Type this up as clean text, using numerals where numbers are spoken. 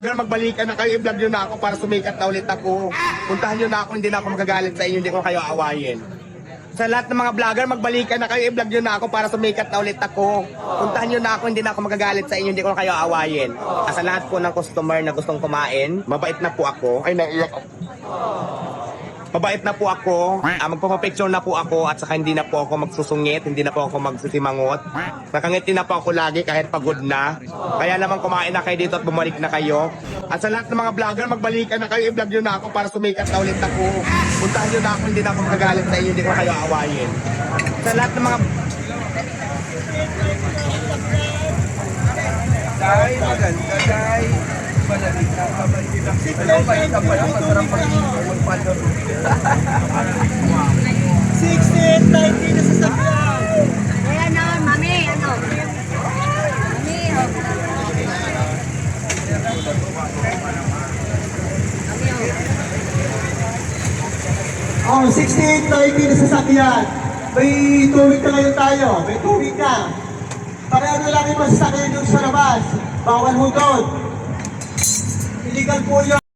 Magbalikan na kayo, i-vlog nyo na ako para sumikat na ulit ako. Puntahan nyo na ako, hindi na ako magagalit sa inyo, hindi ko kayo awayin. Sa lahat ng mga vlogger, magbalikan na kayo, i-vlog nyo na ako para sumikat na ulit ako. Puntahan nyo na ako, hindi na ako magagalit sa inyo, hindi ko kayo awayin. Sa lahat po ng customer na gustong kumain, mabait na po ako. Ay, naiyak ako. Mabait na po ako, magpapapicture na po ako at saka hindi na po ako magsusungit, hindi na po ako magsisimangot. Nakangiti na po ako lagi kahit pagod na. Kaya naman kumain na kayo dito at bumalik na kayo. At sa lahat ng mga vlogger, magbalikan na kayo, i-vlog nyo na ako para sumikat na ulit ako. Puntahan nyo na ako, hindi na ako magagalit sa inyo, hindi ko kayo awayin. Sa lahat ng mga... Day, maganda, Day. Malamig na kapatid. Alam ba, ito pa lang masarap magpalaro. 16, 19 na sasakyan. Ayan na, mami, ano? Mami, Oh, 16, 19 na sasakyan. May tuwing na ngayon tayo. May tuwing na. Pareho lang yung masasakyan yung sa labas. Bawal ho doon. Illegal po yun.